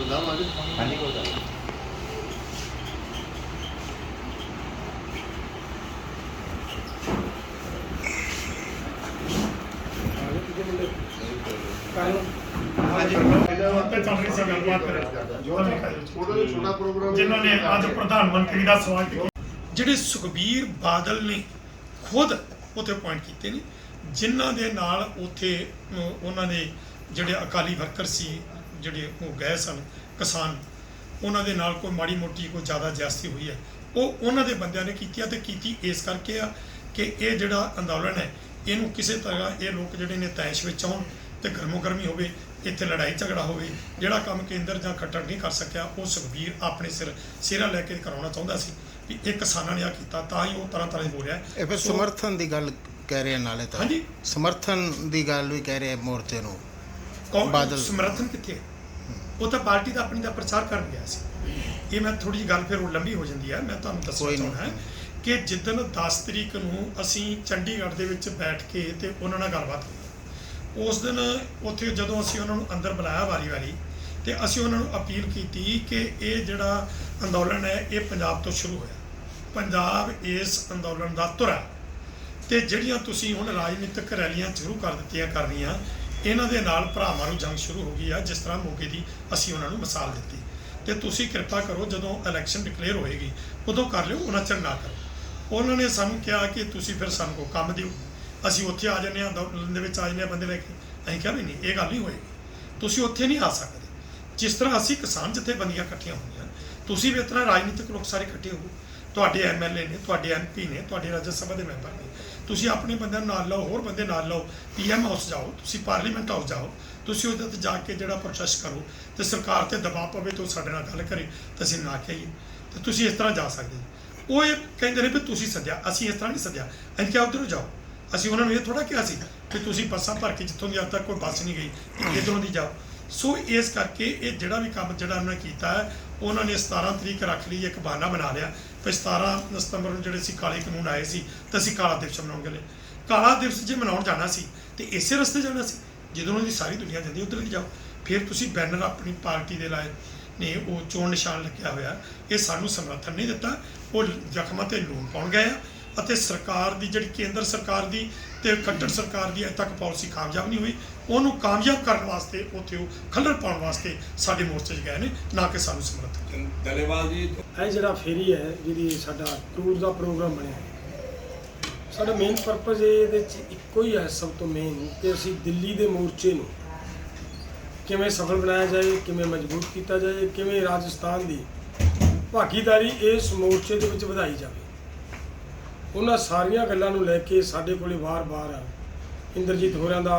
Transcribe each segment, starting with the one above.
हाँ जी, कोई गल जिन्होंने अज प्रधानमंत्री का सवाल जिहड़े सुखबीर बादल ने खुद उत्थे अपॉइंट किए ने जिन्हां दे नाल उत्थे उन्हां दे जिहड़े अकाली वर्कर सी जिहड़े वो गए सन किसान उन्हां दे नाल कोई माड़ी मोटी कोई ज़्यादा ज्यादती हुई है वो उन्हां दे बंदियां ने कीती ते कीती इस करके आ कि ये जिहड़ा अंदोलन है इनू किसी तरह ये लोग जिहड़े ने तैश विच आउण ते गर्मो गर्मी होवे इत्थे लड़ाई झगड़ा होवे जिहड़ा काम केंद्र जां खट्टर नहीं कर सकिया वो सुखबीर अपने सिरा लैके कराउणा चाहुंदा सी भी एक किसानां ने आ कीता तां ही वो तरह तरह बोलिया ਇਹ ਫਿਰ ਸਮਰਥਨ ਦੀ ਗੱਲ ਕਹਿ ਰਹੇ ਨਾਲੇ ਤਾਂ ਹਾਂਜੀ ਸਮਰਥਨ ਦੀ ਗੱਲ ਵੀ ਕਹਿ ਰਹੇ ਮੋਰਚੇ ਨੂੰ कौन बादल समर्थन कितने वो तो पार्टी का अपनी का प्रचार कर गया सी ये मैं थोड़ी जी गल फिर लंबी हो जाती है मैं तुहानूं दसना चाहुंदा है कि जिद्दन 10 तरीक नूं असीं चंडीगढ़ दे विच बैठ के ते उन्हां नाल गलबात होई उस दिन उत्थे जदों असीं उन्हां नूं अंदर बुलाया वारी वारी ते असीं उन्हां नूं अपील कीती कि ये जिहड़ा अंदोलन है ये पंजाब तो शुरू होया पंजाब इस अंदोलन दा धुरा ते जिहड़ियां तुसीं हुण राजनीतिक रैलियां शुरू कर दित्तियां करनियां इन्हां दे नाल भरावां नूं जंग शुरू हो गई है जिस तरह मौके की असीं उन्हां नूं मिसाल दित्ती ते तुसीं कृपा करो जदों इलैक्शन डिकलेयर होएगी उदों कर लिओ उन्हां चिर ना करो उन्होंने सानूं कहा कि तुसीं फिर सानूं कोई काम दिओ असीं उत्थे आ जाने अंदोलन दे विच आ जाने बंदे लैके असीं कहा भी नहीं ये गल नहीं होएगी तुसीं उत्थे नहीं आ सकदे जिस तरह असीं किसान जथेबंदियां इकट्ठियां होईआं तुसीं भी इस तरह राजनीतिक लोग सारे इकट्ठे हो तुहाडे MLA ने तुहाडे MP ने तुहाडे राज्य सभा के मैंबर ने तुसीं अपने बंदे नाल लाओ होर बंदे नाल लाओ PM हाउस जाओ तुसीं पार्लीमेंट हाउस जाओ तुसीं उहदे ते जाके जिहड़ा प्रोटेस्ट करो ते सरकार ते दबाव पवे तो साडे नाल गल करे ते असीं ना कहिए ते तुसीं इस तरह जा सकदे वो ये कहिंदे ने भी तुसीं सद्दिया असीं इस तरह नहीं सद्दिया असीं क्या उधरों जाओ असीं उन्हां नूं ये थोड़ा कहा सी कि तुसीं बसां भर के जिੱਥੋਂ ਦੀ अज तक कोई बस नहीं गई इधरों दी जाओ सो इस करके ये जिहड़ा भी काम जिहड़ा उन्होंने कीता है उन्होंने 17 तरीक रख ली एक बहाना बना लिया फिर 17 सितंबर ਨੂੰ ਜਿਹੜੇ ਸੀ ਕਾਲੇ ਕਾਨੂੰਨ ਆਏ ਸੀ ਤੇ ਅਸੀਂ ਕਾਲਾ ਦਿਵਸ ਮਨਾਉਣ ਗਏ ਕਾਲਾ ਦਿਵਸ ਜੇ ਮਨਾਉਣ ਜਾਣਾ ਸੀ ਤੇ ਇਸੇ ਰਸਤੇ ਜਾਣਾ ਸੀ ਜਦੋਂ ਦੀ ਸਾਰੀ ਦੁਨੀਆ ਜਾਂਦੀ ਉਧਰ ਦੀ ਜਾਓ ਫਿਰ ਤੁਸੀਂ ਬੈਨਰ ਆਪਣੀ ਪਾਰਟੀ ਦੇ ਲਾਏ ਨੇ ਉਹ ਚੋਣ ਨਿਸ਼ਾਨ ਲੱਗਿਆ ਹੋਇਆ ਇਹ ਸਾਨੂੰ ਸਮਰਥਨ ਨਹੀਂ ਦਿੱਤਾ ਉਹ ਜ਼ਖਮਾਂ ਤੇ ਲੂਣ ਪਾਉਣ ਗਏ ਆ ਅਤੇ ਸਰਕਾਰ ਦੀ ਜਿਹੜੀ ਕੇਂਦਰ ਸਰਕਾਰ ਦੀ ਤੇ ਖੱਟਰ ਸਰਕਾਰ ਦੀ ਅਜੇ ਤੱਕ ਪਾਲਿਸੀ ਕਾਮਯਾਬ ਨਹੀਂ ਹੋਈ ਉਹਨੂੰ ਕਾਮਯਾਬ ਕਰਨ ਵਾਸਤੇ ਉੱਥੇ ਉਹ ਖੱਲਰ ਪਾਉਣ ਵਾਸਤੇ ਸਾਡੇ ਮੋਰਚੇ 'ਚ ਗਏ ਨੇ ਨਾ ਕਿ ਸਾਨੂੰ ਸਮਰਥਨ ਧੰਨਵਾਦ ਜੀ ਇਹ ਜਿਹੜਾ ਫੇਰੀ ਹੈ ਜਿਹਦੀ ਸਾਡਾ ਟੂਰ ਦਾ ਪ੍ਰੋਗਰਾਮ ਬਣਿਆ ਸਾਡਾ ਮੇਨ ਪਰਪਸ ਇਹਦੇ 'ਚ ਇੱਕੋ ਹੀ ਹੈ ਸਭ ਤੋਂ ਮੇਨ ਕਿ ਅਸੀਂ ਦਿੱਲੀ ਦੇ ਮੋਰਚੇ ਨੂੰ ਕਿਵੇਂ ਸਫਲ ਬਣਾਇਆ ਜਾਏ ਕਿਵੇਂ ਮਜ਼ਬੂਤ ਕੀਤਾ ਜਾਏ ਕਿਵੇਂ ਰਾਜਸਥਾਨ ਦੀ ਭਾਗੀਦਾਰੀ ਇਸ ਮੋਰਚੇ ਦੇ ਵਿੱਚ ਵਧਾਈ ਜਾਵੇ ਉਹਨਾਂ ਸਾਰੀਆਂ ਗੱਲਾਂ ਨੂੰ ਲੈ ਕੇ ਸਾਡੇ ਕੋਲੇ ਵਾਰ-ਵਾਰ ਇੰਦਰਜੀਤ ਹੋਰਾਂ ਦਾ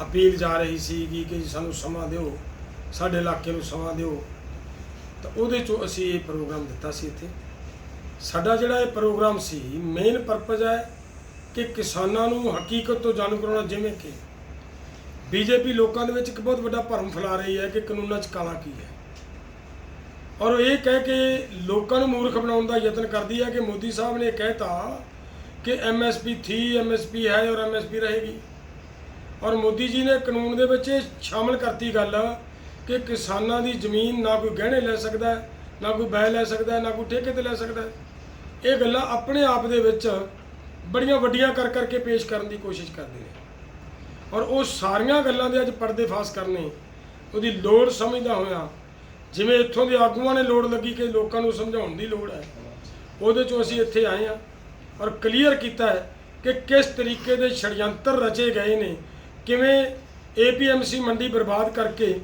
ਅਪੀਲ ਜਾ ਰਹੀ ਸੀ ਕਿ ਸਾਨੂੰ ਸਮਾਂ ਦਿਓ ਸਾਡੇ ਇਲਾਕੇ ਨੂੰ ਸਮਾਂ ਦਿਓ ਤਾਂ ਉਹਦੇ 'ਚੋਂ ਅਸੀਂ ਇਹ ਪ੍ਰੋਗਰਾਮ ਦਿੱਤਾ ਸੀ ਇੱਥੇ ਸਾਡਾ ਜਿਹੜਾ ਇਹ ਪ੍ਰੋਗਰਾਮ ਸੀ ਮੇਨ ਪਰਪਸ ਹੈ ਕਿ ਕਿਸਾਨਾਂ ਨੂੰ ਹਕੀਕਤ ਤੋਂ ਜਾਣੂ ਕਰਾਉਣਾ ਜਿਵੇਂ ਕਿ BJP ਲੋਕਾਂ ਦੇ ਵਿੱਚ ਇੱਕ ਬਹੁਤ ਵੱਡਾ ਭਰਮ ਫੈਲਾ ਰਹੀ ਹੈ ਕਿ ਕਾਨੂੰਨਾਂ 'ਚ ਕਾਲਾ ਕੀ ਹੈ ਔਰ ਇਹ ਕਹਿ ਕੇ ਲੋਕਾਂ ਨੂੰ ਮੂਰਖ ਬਣਾਉਣ ਦਾ ਯਤਨ ਕਰਦੀ ਹੈ ਕਿ ਮੋਦੀ ਸਾਹਿਬ ਨੇ ਕਹਿਤਾ ਕਿ MSP थी MSP है और MSP रहेगी ਔਰ ਮੋਦੀ ਜੀ ਨੇ ਕਾਨੂੰਨ ਦੇ ਵਿੱਚ ਸ਼ਾਮਲ ਕਰਤੀ ਗੱਲ ਕਿ ਕਿਸਾਨਾਂ ਦੀ ਜ਼ਮੀਨ ਨਾ ਕੋਈ ਗਹਿਣੇ ਲੈ ਸਕਦਾ ਨਾ ਕੋਈ ਬੈ ਲੈ ਸਕਦਾ ਨਾ ਕੋਈ ਠੇਕੇ ਤੇ ਲੈ ਸਕਦਾ ਇਹ ਗੱਲਾਂ ਆਪਣੇ ਆਪ ਦੇ ਵਿੱਚ ਬੜੀਆਂ ਵੱਡੀਆਂ ਕਰ ਕਰਕੇ ਪੇਸ਼ ਕਰਨ ਦੀ ਕੋਸ਼ਿਸ਼ ਕਰਦੇ ਨੇ ਔਰ ਉਹ ਸਾਰੀਆਂ ਗੱਲਾਂ ਦੇ ਅੱਜ ਪਰਦੇ ਫਾਸ ਕਰਨੇ ਉਹਦੀ ਲੋੜ ਸਮਝਦਾ ਹੋਇਆ ਜਿਵੇਂ ਇੱਥੋਂ ਦੇ ਆਗੂਆਂ ਨੇ ਲੋੜ ਲੱਗੀ ਕਿ ਲੋਕਾਂ ਨੂੰ ਸਮਝਾਉਣ ਦੀ ਲੋੜ ਹੈ ਉਹਦੇ 'ਚੋਂ ਅਸੀਂ ਇੱਥੇ ਆਏ ਹਾਂ ਔਰ ਕਲੀਅਰ ਕੀਤਾ ਹੈ ਕਿ ਕਿਸ ਤਰੀਕੇ ਦੇ ਛੜਯੰਤਰ ਰਚੇ ਗਏ ਨੇ ਕਿਵੇਂ APMC ਮੰਡੀ ਬਰਬਾਦ ਕਰਕੇ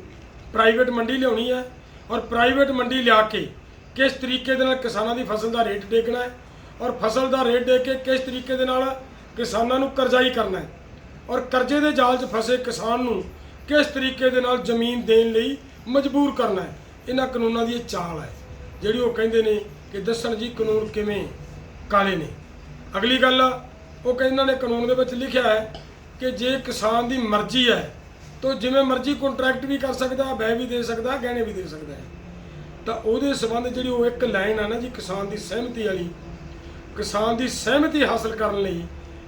ਪ੍ਰਾਈਵੇਟ ਮੰਡੀ ਲਿਆਉਣੀ ਹੈ ਔਰ ਪ੍ਰਾਈਵੇਟ ਮੰਡੀ ਲਿਆ ਕੇ ਕਿਸ ਤਰੀਕੇ ਦੇ ਨਾਲ ਕਿਸਾਨਾਂ ਦੀ ਫਸਲ ਦਾ ਰੇਟ ਡੇਗਣਾ ਹੈ ਔਰ ਫਸਲ ਦਾ ਰੇਟ ਦੇ ਕੇ ਕਿਸ ਤਰੀਕੇ ਦੇ ਨਾਲ ਕਿਸਾਨਾਂ ਨੂੰ ਕਰਜ਼ਾਈ ਕਰਨਾ ਹੈ ਔਰ ਕਰਜ਼ੇ ਦੇ ਜਾਲ 'ਚ ਫਸੇ ਕਿਸਾਨ ਨੂੰ ਕਿਸ ਤਰੀਕੇ ਦੇ ਨਾਲ ਜ਼ਮੀਨ ਦੇਣ ਲਈ ਮਜਬੂਰ ਕਰਨਾ ਹੈ ਇਹਨਾਂ ਕਾਨੂੰਨਾਂ ਦੀ ਇਹ ਚਾਲ ਹੈ ਜਿਹੜੀ ਉਹ ਕਹਿੰਦੇ ਨੇ ਕਿ ਦੱਸਣ ਜੀ ਕਾਨੂੰਨ ਕਿਵੇਂ ਕਾਲੇ ਨੇ ਅਗਲੀ ਗੱਲ ਉਹ ਕਹਿੰਦੇ ਇਹਨਾਂ ਨੇ ਕਾਨੂੰਨ ਦੇ ਵਿੱਚ ਲਿਖਿਆ ਹੈ ਕਿ ਜੇ ਕਿਸਾਨ ਦੀ ਮਰਜ਼ੀ ਹੈ ਤਾਂ ਜਿਵੇਂ ਮਰਜ਼ੀ ਕੰਟਰੈਕਟ ਵੀ ਕਰ ਸਕਦਾ ਬੈ ਵੀ ਦੇ ਸਕਦਾ ਗਹਿਣੇ ਵੀ ਦੇ ਸਕਦਾ ਹੈ ਤਾਂ ਉਹਦੇ ਸੰਬੰਧ ਜਿਹੜੀ ਉਹ ਇੱਕ ਲਾਈਨ ਆ ਨਾ ਜੀ ਕਿਸਾਨ ਦੀ ਸਹਿਮਤੀ ਵਾਲੀ ਕਿਸਾਨ ਦੀ ਸਹਿਮਤੀ ਹਾਸਲ ਕਰਨ ਲਈ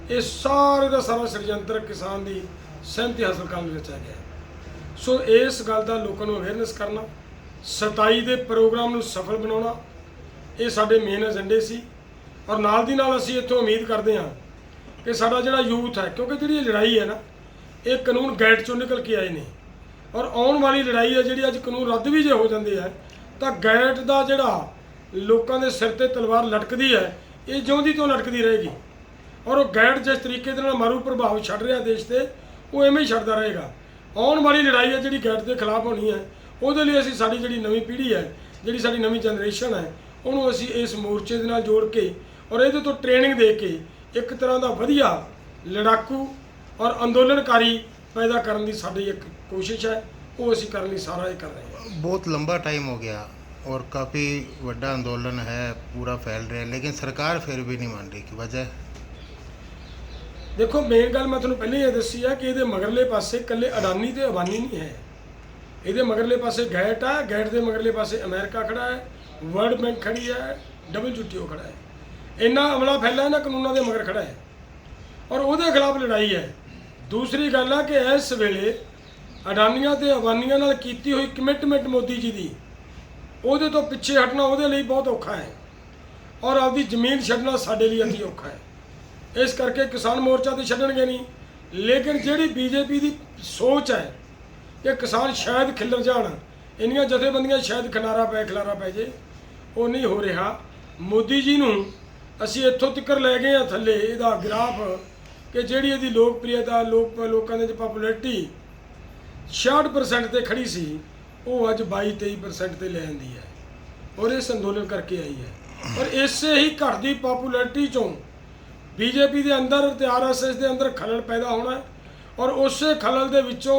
ਇਹ ਸਾਰੇ ਦਾ ਸਾਰਾ षडयंत्र ਕਿਸਾਨ ਦੀ ਸਹਿਮਤੀ ਹਾਸਲ ਕਰਨ ਲਈ ਰਚਿਆ ਗਿਆ ਸੋ ਇਸ ਗੱਲ ਦਾ ਲੋਕਾਂ ਨੂੰ ਅਵੇਅਰਨੈਸ ਕਰਨਾ 27 ਦੇ ਪ੍ਰੋਗਰਾਮ ਨੂੰ ਸਫਲ ਬਣਾਉਣਾ, ਇਹ ਸਾਡੇ ਮੇਨ ਏਜੰਡੇ ਸੀ। ਔਰ ਨਾਲ ਦੀ ਨਾਲ ਅਸੀਂ ਇੱਥੋਂ ਉਮੀਦ ਕਰਦੇ ਹਾਂ ਕਿ ਸਾਡਾ ਜਿਹੜਾ ਯੂਥ ਹੈ, ਕਿਉਂਕਿ ਜਿਹੜੀ ਇਹ ਲੜਾਈ ਹੈ ਨਾ, ਇਹ ਕਾਨੂੰਨ ਗੈਟ ਚੋਂ ਨਿਕਲ ਕੇ ਆਏ ਨੇ, ਔਰ ਆਉਣ ਵਾਲੀ ਲੜਾਈ ਹੈ ਜਿਹੜੀ ਅੱਜ ਕਾਨੂੰਨ ਰੱਦ ਵੀ ਜੇ ਹੋ ਜਾਂਦੇ ਹੈ ਤਾਂ ਗੈਟ ਦਾ ਜਿਹੜਾ ਲੋਕਾਂ ਦੇ ਸਿਰ ਤੇ ਤਲਵਾਰ ਲਟਕਦੀ ਹੈ, ਇਹ ਜਿਉਂਦੀ ਤੋਂ ਲਟਕਦੀ ਰਹੇਗੀ। ਔਰ ਉਹ ਗੈਟ ਜਿਸ ਤਰੀਕੇ ਦੇ ਨਾਲ ਮਾਰੂ ਪ੍ਰਭਾਵ ਛੱਡ ਰਿਹਾ ਦੇਸ਼ ਤੇ, ਉਹ ਐਵੇਂ ਹੀ ਛੱਡਦਾ ਰਹੇਗਾ। ਆਉਣ ਵਾਲੀ ਲੜਾਈ ਹੈ ਜਿਹੜੀ ਗੈਟ ਦੇ ਖਿਲਾਫ ਹੋਣੀ ਹੈ, ਉਹਦੇ ਲਈ ਅਸੀਂ ਸਾਡੀ ਜਿਹੜੀ ਨਵੀਂ ਪੀੜ੍ਹੀ ਹੈ, ਜਿਹੜੀ ਸਾਡੀ ਨਵੀਂ ਜਨਰੇਸ਼ਨ ਹੈ, ਉਹਨੂੰ ਅਸੀਂ ਇਸ ਮੋਰਚੇ ਦੇ ਨਾਲ ਜੋੜ ਕੇ ਔਰ ਇਹਦੇ ਤੋਂ ਟ੍ਰੇਨਿੰਗ ਦੇ ਕੇ ਇੱਕ ਤਰ੍ਹਾਂ ਦਾ ਵਧੀਆ ਲੜਾਕੂ ਔਰ ਅੰਦੋਲਨਕਾਰੀ ਪੈਦਾ ਕਰਨ ਦੀ ਸਾਡੀ ਇੱਕ ਕੋਸ਼ਿਸ਼ ਹੈ, ਉਹ ਅਸੀਂ ਕਰਨ ਲਈ ਸਾਰਾ ਇਹ ਕਰ ਰਹੇ ਹਾਂ। बहुत लंबा टाइम हो गया और काफ़ी बड़ा आंदोलन है, पूरा फैल रहा है, लेकिन सरकार फिर भी नहीं मान रही की वजह? ਦੇਖੋ ਮੇਨ ਗੱਲ ਮੈਂ ਤੁਹਾਨੂੰ ਪਹਿਲਾਂ ਹੀ ਇਹ ਦੱਸੀ ਹੈ ਕਿ ਇਹਦੇ ਮਗਰਲੇ ਪਾਸੇ ਇਕੱਲੇ ਅਡਾਨੀ ਤੇ ਅਬਾਨੀ ਨਹੀਂ ਹੈ, ਇਹਦੇ ਮਗਰਲੇ ਪਾਸੇ ਗੈਟ ਹੈ, ਗੈਟ ਦੇ ਮਗਰਲੇ ਪਾਸੇ ਅਮਰੀਕਾ ਖੜਾ ਹੈ, ਵਰਲਡ ਬੈਂਕ ਖੜੀ ਹੈ, WTO ਖੜਾ ਹੈ। ਇੰਨਾ ਅਮਲਾ ਫੈਲਾ ਇਹਨਾਂ ਕਾਨੂੰਨਾਂ ਦੇ ਮਗਰ ਖੜਾ ਹੈ ਔਰ ਉਹਦੇ ਖਿਲਾਫ ਲੜਾਈ ਹੈ। ਦੂਸਰੀ ਗੱਲ ਹੈ ਕਿ ਇਸ ਵੇਲੇ ਅਡਾਨੀਆਂ ਤੇ ਅਬਾਨੀਆਂ ਨਾਲ ਕੀਤੀ ਹੋਈ ਕਮਿਟਮੈਂਟ ਮੋਦੀ ਜੀ ਦੀ, ਉਹਦੇ ਤੋਂ ਪਿੱਛੇ ਹਟਣਾ ਉਹਦੇ ਲਈ ਬਹੁਤ ਔਖਾ ਹੈ ਔਰ ਆਪਦੀ ਜ਼ਮੀਨ ਛੱਡਣਾ ਸਾਡੇ ਲਈ ਅਤੀ ਔਖਾ ਹੈ। ਇਸ ਕਰਕੇ ਕਿਸਾਨ ਮੋਰਚਾ ਤੇ ਛੱਡਣਗੇ ਨਹੀਂ, ਲੇਕਿਨ ਜਿਹੜੀ BJP ਦੀ ਸੋਚ ਹੈ ਕਿ ਕਿਸਾਨ ਸ਼ਾਇਦ ਖਿੱਲਰ ਜਾਣ, ਇੰਨੀਆਂ ਜਥੇਬੰਦੀਆਂ ਸ਼ਾਇਦ ਖਿਲਾਰਾ ਪੈ ਜੇ, ਉਹ ਨਹੀਂ ਹੋ ਰਿਹਾ। ਮੋਦੀ ਜੀ ਨੂੰ ਅਸੀਂ ਇੱਥੋਂ ਤੱਕ ਲੈ ਗਏ ਹਾਂ ਥੱਲੇ ਇਹਦਾ ਗ੍ਰਾਫ ਕਿ ਜਿਹੜੀ ਇਹਦੀ ਲੋਕਪ੍ਰਿਯਤਾ ਲੋਕਾਂ ਦੇ ਪਪੂਲੈਰਿਟੀ 66% ਤੇ ਖੜੀ ਸੀ, ਉਹ ਅੱਜ 22-23% ਤੇ ਲੈ ਆਂਦੀ ਹੈ ਔਰ ਇਸ ਅੰਦੋਲਨ ਕਰਕੇ ਆਈ ਹੈ। ਔਰ ਇਸੇ ਹੀ ਘਟਦੀ ਪਪੂਲੈਰਿਟੀ ਚੋਂ BJP ਦੇ ਅੰਦਰ ਤੇ RSS ਦੇ ਅੰਦਰ ਖਲਲ ਪੈਦਾ ਹੋਣਾ ਹੈ ਔਰ ਉਸੇ ਖਲਲ ਦੇ ਵਿੱਚੋਂ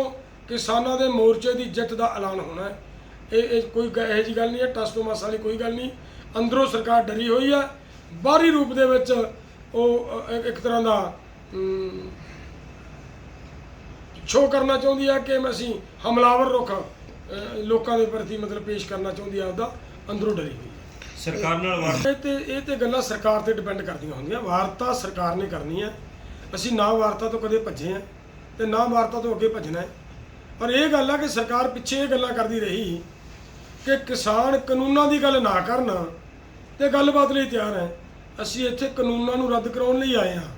ਕਿਸਾਨਾਂ ਦੇ ਮੋਰਚੇ ਦੀ ਜਿੱਤ ਦਾ ਐਲਾਨ ਹੋਣਾ ਹੈ। ਇਹ ਕੋਈ ਇਹੋ ਜਿਹੀ ਗੱਲ ਨਹੀਂ ਹੈ, ਟਸ ਤੋਂ ਮਸ ਵਾਲੀ ਕੋਈ ਗੱਲ ਨਹੀਂ। ਅੰਦਰੋਂ ਸਰਕਾਰ ਡਰੀ ਹੋਈ ਹੈ, ਬਾਹਰੀ ਰੂਪ ਦੇ ਵਿੱਚ ਉਹ ਇੱਕ ਤਰ੍ਹਾਂ ਦਾ ਸ਼ੋਅ ਕਰਨਾ ਚਾਹੁੰਦੀ ਹੈ ਕਿ ਅਸੀਂ ਹਮਲਾਵਰ ਰੁਖ ਲੋਕਾਂ ਦੇ ਪ੍ਰਤੀ ਮਤਲਬ ਪੇਸ਼ ਕਰਨਾ ਚਾਹੁੰਦੀ ਹੈ, ਆਪਦਾ ਅੰਦਰੋਂ ਡਰੀ ਹੋਈ ਹੈ। ਸਰਕਾਰ ਨਾਲ ਇਹ ਤੇ ਗੱਲਾਂ ਸਰਕਾਰ ਤੇ ਡਿਪੈਂਡ ਕਰਦੀਆਂ ਹੁੰਦੀਆਂ। ਵਾਰਤਾ ਸਰਕਾਰ ਨੇ ਕਰਨੀ ਹੈ, ਅਸੀਂ ਨਾ ਵਾਰਤਾ ਤੋਂ ਕਦੇ ਭੱਜੇ ਹਾਂ ਤੇ ਨਾ ਵਾਰਤਾ ਤੋਂ ਅੱਗੇ ਭੱਜਣਾ ਹੈ। ਪਰ ਇਹ ਗੱਲ ਹੈ ਕਿ ਸਰਕਾਰ ਪਿੱਛੇ ਇਹ ਗੱਲਾਂ ਕਰਦੀ ਰਹੀ ਕਿ ਕਿਸਾਨ ਕਾਨੂੰਨਾਂ ਦੀ ਗੱਲ ਨਾ ਕਰਨ ਤੇ ਗੱਲਬਾਤ ਲਈ ਤਿਆਰ ਹੈ। ਅਸੀਂ ਇੱਥੇ ਕਾਨੂੰਨਾਂ ਨੂੰ ਰੱਦ ਕਰਾਉਣ ਲਈ ਆਏ ਹਾਂ,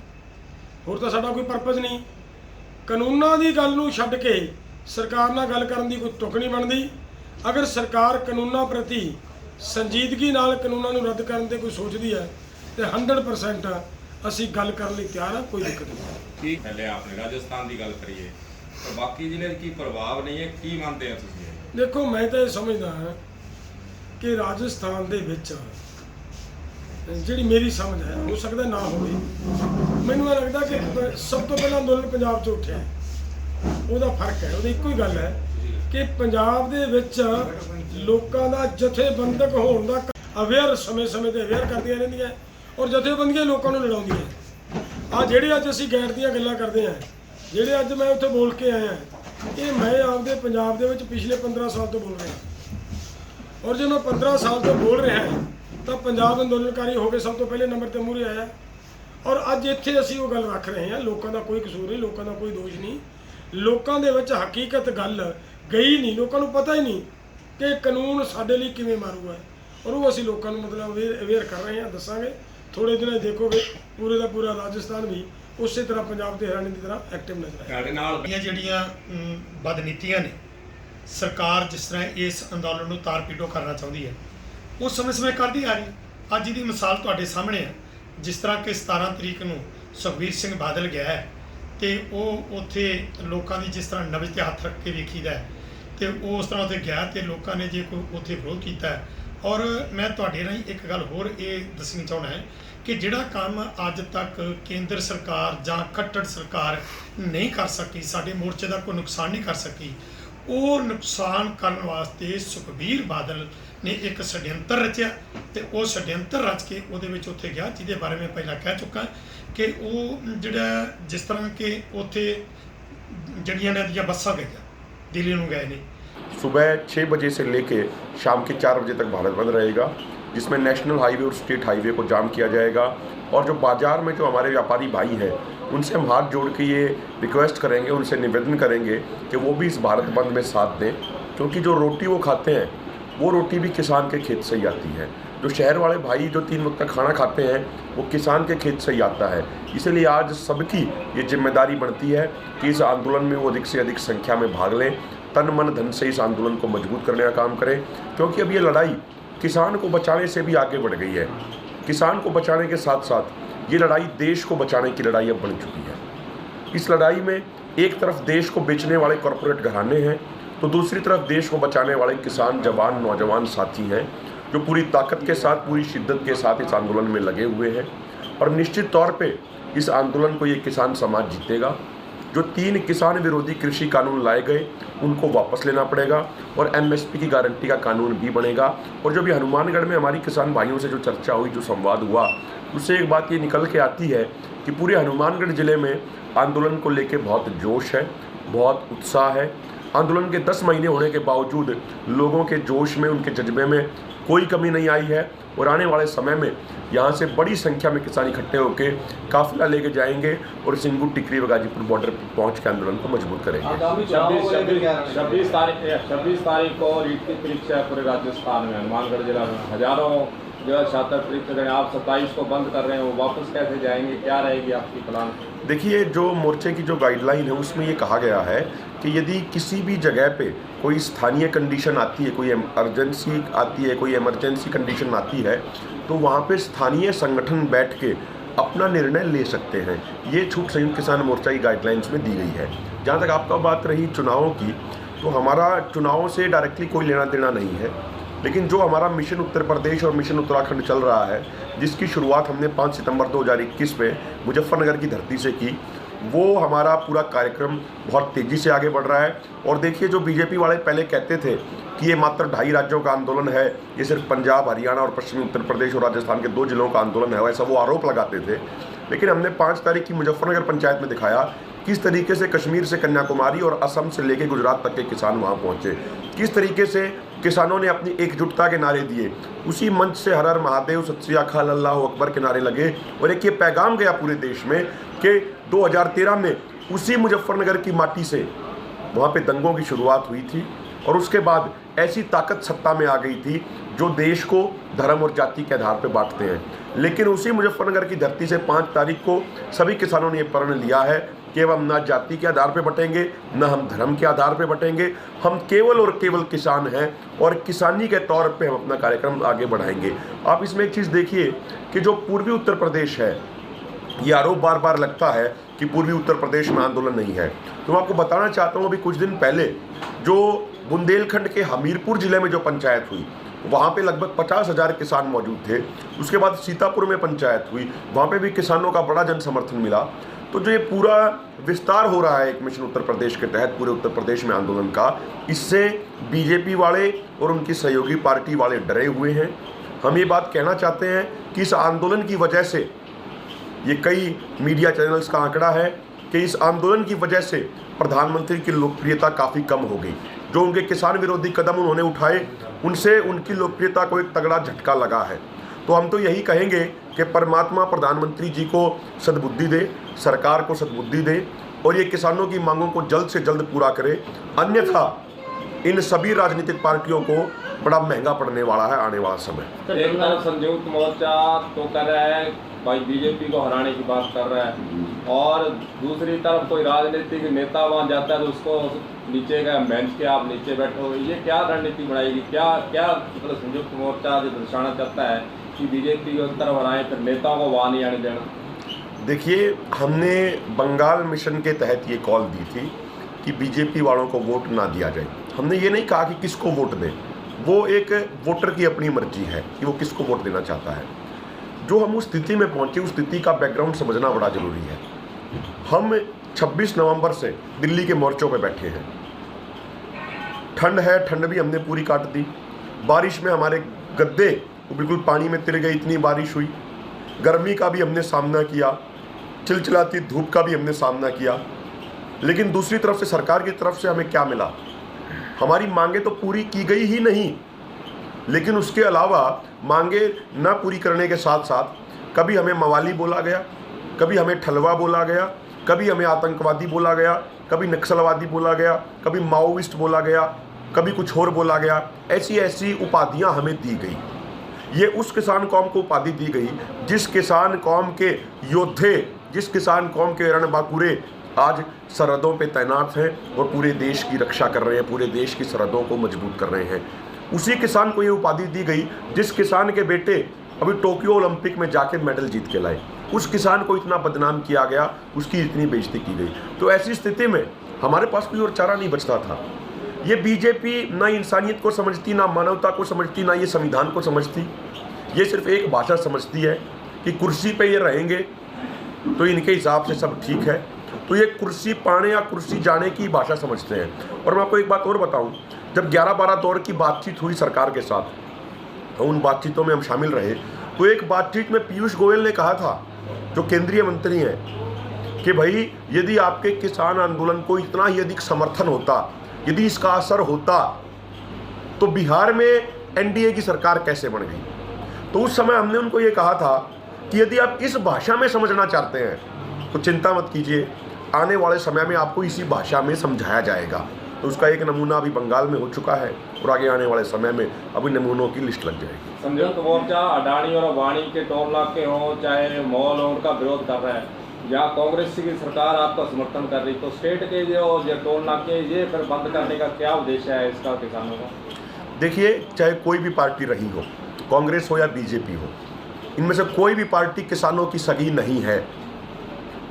ਹੋਰ ਤਾਂ ਸਾਡਾ ਕੋਈ ਪਰਪਸ ਨਹੀਂ। ਕਾਨੂੰਨਾਂ ਦੀ ਗੱਲ ਨੂੰ ਛੱਡ ਕੇ ਸਰਕਾਰ ਨਾਲ ਗੱਲ ਕਰਨ ਦੀ ਕੋਈ ਤੁਕ ਨਹੀਂ ਬਣਦੀ। ਅਗਰ ਸਰਕਾਰ ਕਾਨੂੰਨਾਂ ਪ੍ਰਤੀ ਸੰਜੀਦਗੀ ਨਾਲ ਕਾਨੂੰਨਾਂ ਨੂੰ ਰੱਦ ਕਰਨ ਤੇ ਕੋਈ ਸੋਚਦੀ ਹੈ ਤੇ 100% ਅਸੀਂ ਗੱਲ ਕਰਨ ਲਈ ਤਿਆਰ ਹਾਂ, ਕੋਈ ਦਿੱਕਤ ਨਹੀਂ। ਠੀਕ ਪਹਿਲੇ ਆਪਣੇ ਰਾਜਸਥਾਨ ਦੀ ਗੱਲ ਕਰੀਏ ਤਾਂ ਬਾਕੀ ਜ਼ਿਲ੍ਹੇ ਕੀ ਪ੍ਰਭਾਵ ਨਹੀਂ ਹੈ, ਕੀ ਮੰਨਦੇ ਆ ਤੁਸੀਂ? ਦੇਖੋ ਮੈਂ ਤਾਂ ਇਹ ਸਮਝਦਾ ਹਾਂ ਕਿ ਰਾਜਸਥਾਨ ਦੇ ਵਿੱਚ ਜਿਹੜੀ ਮੇਰੀ ਸਮਝ ਹੈ, ਹੋ ਸਕਦਾ ਨਾ ਹੋਵੇ, ਮੈਨੂੰ ਇਹ ਲੱਗਦਾ ਕਿ ਸਭ ਤੋਂ ਪਹਿਲਾਂ ਅੰਦੋਲਨ ਪੰਜਾਬ 'ਚ ਉੱਠਿਆ, ਉਹਦਾ ਫਰਕ ਹੈ। ਉਹਦੀ ਇੱਕੋ ਹੀ ਗੱਲ ਹੈ ਕਿ ਪੰਜਾਬ ਦੇ ਵਿੱਚ ਲੋਕਾਂ ਦਾ ਜਥੇਬੰਦਕ ਹੋਣ ਦਾ ਅਵੇਅਰ ਸਮੇਂ-ਸਮੇਂ ਤੇ ਅਵੇਅਰ ਕਰਦੀਆਂ ਰਹਿੰਦੀਆਂ ਔਰ ਜਥੇਬੰਦੀਆਂ ਲੋਕਾਂ ਨੂੰ ਲੜਾਉਂਦੀਆਂ। ਆ ਜਿਹੜੇ ਅੱਜ ਅਸੀਂ ਗੈਟ ਦੀਆਂ ਗੱਲਾਂ ਕਰਦੇ ਹਾਂ, ਜਿਹੜੇ ਅੱਜ ਮੈਂ ਉੱਥੇ ਬੋਲ ਕੇ ਆਇਆ, ਇਹ ਮੈਂ ਆਪਦੇ ਪੰਜਾਬ ਦੇ ਵਿੱਚ ਪਿਛਲੇ 15 ਸਾਲ ਤੋਂ ਬੋਲ ਰਿਹਾ ਔਰ ਜੇ ਮੈਂ 15 ਸਾਲ ਤੋਂ ਬੋਲ ਰਿਹਾ ਤਾਂ ਪੰਜਾਬ ਅੰਦੋਲਨਕਾਰੀ ਹੋ ਕੇ ਸਭ ਤੋਂ ਪਹਿਲੇ ਨੰਬਰ ਤੇ ਮੂਹਰੇ ਆਇਆ ਔਰ ਅੱਜ ਇੱਥੇ ਅਸੀਂ ਉਹ ਗੱਲ ਰੱਖ ਰਹੇ ਹਾਂ। ਲੋਕਾਂ ਦਾ ਕੋਈ ਕਸੂਰ ਨਹੀਂ, ਲੋਕਾਂ ਦਾ ਕੋਈ ਦੋਸ਼ ਨਹੀਂ, ਲੋਕਾਂ ਦੇ ਵਿੱਚ ਹਕੀਕਤ ਗੱਲ ਗਈ ਨਹੀਂ, ਲੋਕਾਂ ਨੂੰ ਪਤਾ ਹੀ ਨਹੀਂ ਕਿ ਕਾਨੂੰਨ ਸਾਡੇ ਲਈ ਕਿਵੇਂ ਮਾਰੂਗਾ ਔਰ ਉਹ ਅਸੀਂ ਲੋਕਾਂ ਨੂੰ ਮਤਲਬ ਅਵੇਅਰ ਕਰ ਰਹੇ ਹਾਂ, ਦੱਸਾਂਗੇ। ਥੋੜੇ ਦਿਨਾਂ ਦੇਖੋਗੇ ਪੂਰੇ ਦਾ ਪੂਰਾ ਰਾਜਸਥਾਨ ਵੀ ਉਸੇ ਤਰ੍ਹਾਂ ਪੰਜਾਬ ਤੇ ਹਰਿਆਣੇ ਦੀ ਤਰ੍ਹਾਂ ਐਕਟਿਵ ਨਜ਼ਰ ਆਏ। ਸਾਡੇ ਨਾਲ ਜਿਹੜੀਆਂ ਬਦਨੀਤੀਆਂ ਨੇ, ਸਰਕਾਰ ਜਿਸ ਤਰ੍ਹਾਂ ਇਸ ਅੰਦੋਲਨ ਨੂੰ ਤਾਰ-ਪੀਟੋ ਕਰਨਾ ਚਾਹੁੰਦੀ ਹੈ, ਉਹ ਸਮੇਂ-ਸਮੇਂ ਕਰਦੀ ਆ ਰਹੀ। ਅੱਜ ਦੀ ਮਿਸਾਲ ਤੁਹਾਡੇ ਸਾਹਮਣੇ ਹੈ, ਜਿਸ ਤਰ੍ਹਾਂ ਕਿ 17 ਤਰੀਕ ਨੂੰ ਸੁਖਬੀਰ ਸਿੰਘ ਬਾਦਲ ਗਿਆ ਹੈ ਤੇ ਉਹ ਉੱਥੇ ਲੋਕਾਂ ਦੀ ਜਿਸ ਤਰ੍ਹਾਂ ਨਬਜ਼ 'ਤੇ ਹੱਥ ਰੱਖ ਕੇ ਵੇਖੀਦਾ ਹੈ ਤੇ ਉਹ ਉਸ ਤਰ੍ਹਾਂ ਉੱਥੇ ਗਿਆ ਤੇ ਲੋਕਾਂ ਨੇ ਜੇ ਕੋਈ ਉੱਥੇ ਵਿਰੋਧ ਕੀਤਾ ਹੈ। ਔਰ ਮੈਂ ਤੁਹਾਡੇ ਰਾਹੀਂ ਇੱਕ ਗੱਲ ਹੋਰ ਇਹ ਦੱਸਣੀ ਚਾਹੁੰਦਾ ਹੈ ਕਿ ਜਿਹੜਾ ਕੰਮ ਅੱਜ ਤੱਕ ਕੇਂਦਰ ਸਰਕਾਰ ਜਾਂ ਖੱਟੜ ਸਰਕਾਰ ਨਹੀਂ ਕਰ ਸਕੀ, ਸਾਡੇ ਮੋਰਚੇ ਦਾ ਕੋਈ ਨੁਕਸਾਨ ਨਹੀਂ ਕਰ ਸਕੀ, ਉਹ ਨੁਕਸਾਨ ਕਰਨ ਵਾਸਤੇ ਸੁਖਬੀਰ ਬਾਦਲ ਨੇ ਇੱਕ ਛੜਯੰਤਰ ਰਚਿਆ ਤੇ ਉਹ ਛੜਯੰਤਰ ਰਚ ਕੇ ਉਹਦੇ ਵਿੱਚ ਉੱਥੇ ਗਿਆ, ਜਿਹਦੇ ਬਾਰੇ ਮੈਂ ਪਹਿਲਾਂ ਕਹਿ ਚੁੱਕਾ ਕਿ ਉਹ ਜਿਹੜਾ ਜਿਸ ਤਰ੍ਹਾਂ ਕਿ ਉੱਥੇ ਜਿਹੜੀਆਂ ਨੇ ਦੀਆਂ ਬੱਸਾਂ ਗਈਆਂ दिल्ली ਨੂੰ गए नहीं। सुबह 6 बजे से लेके शाम के 4 बजे तक भारत बंद रहेगा, जिसमें नेशनल हाईवे और स्टेट हाईवे को जाम किया जाएगा और जो बाज़ार में जो हमारे व्यापारी भाई हैं उनसे हम हाथ जोड़ के ये रिक्वेस्ट करेंगे, उनसे निवेदन करेंगे कि वो भी इस भारत बंद में साथ दें, क्योंकि जो रोटी वो खाते हैं वो रोटी भी किसान के खेत से ही आती है। जो शहर वाले भाई जो 3 वक्त का खाना खाते हैं वो किसान के खेत से ही आता है। इसलिए आज सबकी ये जिम्मेदारी बनती है कि इस आंदोलन में वो अधिक से अधिक संख्या में भाग लें, तन मन धन से इस आंदोलन को मजबूत करने का काम करें, क्योंकि अब ये लड़ाई किसान को बचाने से भी आगे बढ़ गई है। किसान को बचाने के साथ साथ ये लड़ाई देश को बचाने की लड़ाई अब बन चुकी है। इस लड़ाई में एक तरफ देश को बेचने वाले कॉरपोरेट घराने हैं, तो दूसरी तरफ देश को बचाने वाले किसान, जवान, नौजवान साथी हैं जो पूरी ताकत के साथ, पूरी शिद्दत के साथ इस आंदोलन में लगे हुए हैं। और निश्चित तौर पे इस आंदोलन को ये किसान समाज जीतेगा। जो 3 किसान विरोधी कृषि कानून लाए गए उनको वापस लेना पड़ेगा और MSP की गारंटी का कानून भी बनेगा। और जो भी हनुमानगढ़ में हमारी किसान भाइयों से जो चर्चा हुई, जो संवाद हुआ, उससे एक बात ये निकल के आती है कि पूरे हनुमानगढ़ ज़िले में आंदोलन को लेके बहुत जोश है, बहुत उत्साह है। आंदोलन के 10 महीने होने के बावजूद लोगों के जोश में, उनके जज्बे में कोई कमी नहीं आई है। और आने वाले समय में यहाँ से बड़ी संख्या में किसान इकट्ठे होकर काफिला लेके जाएंगे और सिंगू, टिकरी व गाजीपुर बॉर्डर पर पहुँच के आंदोलन को मजबूत करेंगे। 26 तारीख को रीट की परीक्षा है पूरे राजस्थान में, हनुमानगढ़ जिला में हजारों जो है छात्र परीक्षा दें। आप 27 को बंद कर रहे हैं, वो वापस कैसे जाएंगे, क्या रहेगी आपकी प्लान? देखिए, जो मोर्चे की जो गाइडलाइन है उसमें ये कहा गया है कि यदि किसी भी जगह पे कोई स्थानीय कंडीशन आती है, कोई इमरजेंसी आती है, कोई इमरजेंसी कंडीशन आती है, तो वहाँ पे स्थानीय संगठन बैठ के अपना निर्णय ले सकते हैं। ये छूट संयुक्त किसान मोर्चा की गाइडलाइंस में दी गई है। जहाँ तक आपका बात रही चुनावों की, तो हमारा चुनावों से डायरेक्टली कोई लेना देना नहीं है, लेकिन जो हमारा मिशन उत्तर प्रदेश और मिशन उत्तराखंड चल रहा है, जिसकी शुरुआत हमने 5 सितंबर 2021 में मुजफ्फरनगर की धरती से की, वो हमारा पूरा कार्यक्रम बहुत तेज़ी से आगे बढ़ रहा है। और देखिए, जो बीजेपी वाले पहले कहते थे कि ये मात्र 2.5 राज्यों का आंदोलन है, ये सिर्फ पंजाब, हरियाणा और पश्चिमी उत्तर प्रदेश और राजस्थान के 2 जिलों का आंदोलन है, वैसा वो आरोप लगाते थे। लेकिन हमने 5 तारीख की मुजफ्फरनगर पंचायत में दिखाया किस तरीके से कश्मीर से कन्याकुमारी और असम से लेकर गुजरात तक के किसान वहाँ पहुँचे, किस तरीके से किसानों ने अपनी एकजुटता के नारे दिए। उसी मंच से हर हर महादेव, सत श्री अकाल, अल्लाह अकबर के नारे लगे और एक ये पैगाम गया पूरे देश में कि 2013 में उसी मुजफ्फरनगर की माटी से वहाँ पे दंगों की शुरुआत हुई थी और उसके बाद ऐसी ताकत सत्ता में आ गई थी जो देश को धर्म और जाति के आधार पर बांटते हैं। लेकिन उसी मुजफ्फरनगर की धरती से 5 तारीख को सभी किसानों ने ये प्रण लिया है कि हम ना जाति के आधार पर बटेंगे, ना हम धर्म के आधार पर बटेंगे, हम केवल और केवल किसान हैं और किसानी के तौर पे हम अपना कार्यक्रम आगे बढ़ाएंगे। आप इसमें एक चीज़ देखिए कि जो पूर्वी उत्तर प्रदेश है, ये आरोप बार बार लगता है कि पूर्वी उत्तर प्रदेश में आंदोलन नहीं है। तो मैं आपको बताना चाहता हूँ, अभी कुछ दिन पहले जो बुंदेलखंड के हमीरपुर ज़िले में जो पंचायत हुई, वहाँ पे लगभग 50,000 किसान मौजूद थे। उसके बाद सीतापुर में पंचायत हुई, वहाँ पे भी किसानों का बड़ा जन समर्थन मिला। तो जो ये पूरा विस्तार हो रहा है एक मिशन उत्तर प्रदेश के तहत पूरे उत्तर प्रदेश में आंदोलन का, इससे बीजेपी वाले और उनकी सहयोगी पार्टी वाले डरे हुए हैं। हम ये बात कहना चाहते हैं कि इस आंदोलन की वजह से, ये कई मीडिया चैनल्स का आंकड़ा है कि इस आंदोलन की वजह से प्रधानमंत्री की लोकप्रियता काफ़ी कम हो गई। जो उनके किसान विरोधी कदम उन्होंने उठाए, उनसे उनकी लोकप्रियता को एक तगड़ा झटका लगा है। तो हम तो यही कहेंगे कि परमात्मा प्रधानमंत्री जी को सद्बुद्धि दे, सरकार को सद्बुद्धि दे और ये किसानों की मांगों को जल्द से जल्द पूरा करे, अन्यथा इन सभी राजनीतिक पार्टियों को बड़ा महंगा पड़ने वाला है आने वाला समय। एक तरफ संयुक्त मोर्चा तो कर रहा है भाई, बीजेपी को हराने की बात कर रहा है, और दूसरी तरफ कोई राजनीतिक नेता वहाँ जाता है तो उसको नीचे का बेंच के आप नीचे बैठो, ये क्या रणनीति बनाएगी? क्या क्या मतलब संयुक्त मोर्चा जो दर्शाना चाहता है कि बीजेपी को तरफ हराएं, फिर नेताओं को वहाँ नहीं आने देना? देखिए, हमने बंगाल मिशन के तहत ये कॉल दी थी कि बीजेपी वालों को वोट ना दिया जाए। हमने ये नहीं कहा कि किसको वोट दें, वो एक वोटर की अपनी मर्जी है कि वो किसको वोट देना चाहता है। जो हम उस स्थिति में पहुंचे, उस स्थिति का बैकग्राउंड समझना बड़ा ज़रूरी है। हम 26 नवंबर से दिल्ली के मोर्चों पे बैठे हैं। ठंड है, ठंड भी हमने पूरी काट दी। बारिश में हमारे गद्दे बिल्कुल पानी में तिर गए, इतनी बारिश हुई। गर्मी का भी हमने सामना किया, चिलचिलाती धूप का भी हमने सामना किया। लेकिन दूसरी तरफ से सरकार की तरफ से हमें क्या मिला? हमारी मांगे तो पूरी की गई ही नहीं, लेकिन उसके अलावा मांगे न पूरी करने के साथ साथ कभी हमें मवाली बोला गया, कभी हमें ठलवा बोला गया, कभी हमें आतंकवादी बोला गया, कभी नक्सलवादी बोला गया, कभी माओविस्ट बोला गया। कभी कुछ और बोला गया। ऐसी ऐसी उपाधियां हमें दी गई। ये उस किसान कौम को उपाधि दी गई जिस किसान कौम के योद्धे, जिस किसान कौम के रणबांकुरे आज सरहदों पे तैनात हैं और पूरे देश की रक्षा कर रहे हैं, पूरे देश की सरहदों को मजबूत कर रहे हैं। उसी किसान को ये उपाधि दी गई जिस किसान के बेटे अभी टोक्यो ओलंपिक में जाके मेडल जीत के लाए। उस किसान को इतना बदनाम किया गया, उसकी इतनी बेइज्जती की गई। तो ऐसी स्थिति में हमारे पास कोई और चारा नहीं बचता था। ये बीजेपी ना इंसानियत को समझती, ना मानवता को समझती, ना ये संविधान को समझती। ये सिर्फ एक भाषा समझती है कि कुर्सी पे ये रहेंगे तो इनके हिसाब से सब ठीक है। तो ये कुर्सी पाने या कुर्सी जाने की भाषा समझते हैं। और मैं आपको एक बात और बताऊं, जब 11-12 दौर की बातचीत हुई सरकार के साथ, तो उन बातचीतों में हम शामिल रहे। तो एक बातचीत में पीयूष गोयल ने कहा था, जो केंद्रीय मंत्री हैं, कि भाई यदि आपके किसान आंदोलन को इतना ही अधिक समर्थन होता, यदि इसका असर होता, तो बिहार में एनडीए की सरकार कैसे बन गई। तो उस समय हमने उनको ये कहा था कि यदि आप इस भाषा में समझना चाहते हैं तो चिंता मत कीजिए, आने वाले समय में आपको इसी भाषा में समझाया जाएगा। तो उसका एक नमूना अभी बंगाल में हो चुका है और आगे आने वाले समय में अभी नमूनों की लिस्ट लग जाएगी। संयुक्त मोर्चा अडानी और अंबानी के टोल नाके हों चाहे मॉल हो, उनका विरोध कर रहा है, या कांग्रेस की सरकार आपका समर्थन कर रही, तो स्टेट के जो टोल नाके ये फिर बंद करने का क्या उद्देश्य है इसका किसानों का? देखिए, चाहे कोई भी पार्टी रही हो, कांग्रेस हो या बीजेपी हो, इनमें से कोई भी पार्टी किसानों की सगी नहीं है।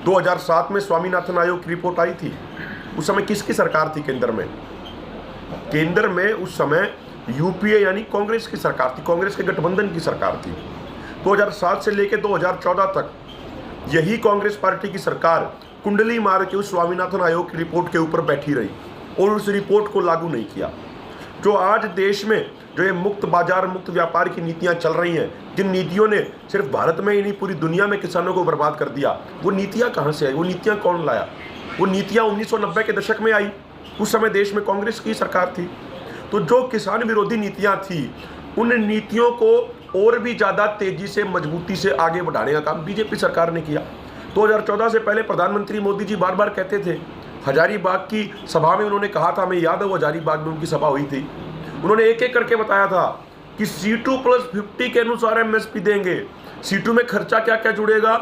2007 में स्वामीनाथन आयोग की रिपोर्ट आई थी। उस समय किसकी सरकार थी केंद्र में? केंद्र में उस समय यूपीए यानी कांग्रेस की सरकार थी, कांग्रेस के गठबंधन की सरकार थी। 2007 से लेकर 2014 तक यही कांग्रेस पार्टी की सरकार कुंडली मार के उस स्वामीनाथन आयोग की रिपोर्ट के ऊपर बैठी रही और उस रिपोर्ट को लागू नहीं किया। जो आज देश में जो ये मुक्त बाजार, मुक्त व्यापार की नीतियां चल रही हैं, जिन नीतियों ने सिर्फ भारत में ही नहीं पूरी दुनिया में किसानों को बर्बाद कर दिया, वो नीतियां कहां से आई? वो नीतियां कौन लाया? वो नीतियां 1990 के दशक में आई। उस समय देश में कांग्रेस की सरकार थी। तो जो किसान विरोधी नीतियां थी, उन नीतियों को और भी ज़्यादा तेजी से, मजबूती से आगे बढ़ाने का काम बीजेपी सरकार ने किया। 2014 से पहले प्रधानमंत्री मोदी जी बार बार कहते थे, हजारीबाग की सभा में उन्होंने कहा था, हमें याद है वो हजारीबाग में उनकी सभा हुई थी, उन्होंने एक एक करके बताया था कि C2+50 के अनुसार एमएसपी देंगे। C2 में खर्चा क्या क्या जुड़ेगा?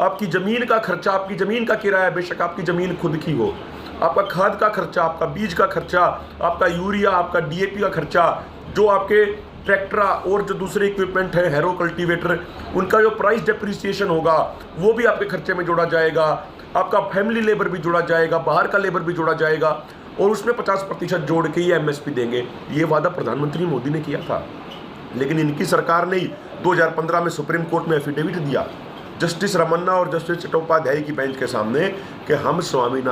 आपकी ज़मीन का खर्चा, आपकी ज़मीन का किराया, बेशक आपकी ज़मीन खुद की हो, आपका खाद का खर्चा, आपका बीज का खर्चा, आपका यूरिया, आपका DAP का खर्चा, जो आपके ट्रैक्टर और जो दूसरे इक्विपमेंट है, हैरो कल्टीवेटर, उनका जो प्राइस डेप्रिसिएशन होगा वो भी आपके खर्चे में जोड़ा जाएगा। आपका फैमिली लेबर भी जोड़ा जाएगा, बाहर का लेबर भी जोड़ा जाएगा और उसमें 50% जोड़ के ये एमएसपी देंगे। ये वादा प्रधानमंत्री मोदी ने किया था, लेकिन इनकी सरकार ने 2015 में सुप्रीम कोर्ट में एफिडेविट दिया जस्टिस रमन्ना और जस्टिस चट्टोपाध्याय की बेंच के सामने कि हम स्वामीनाथन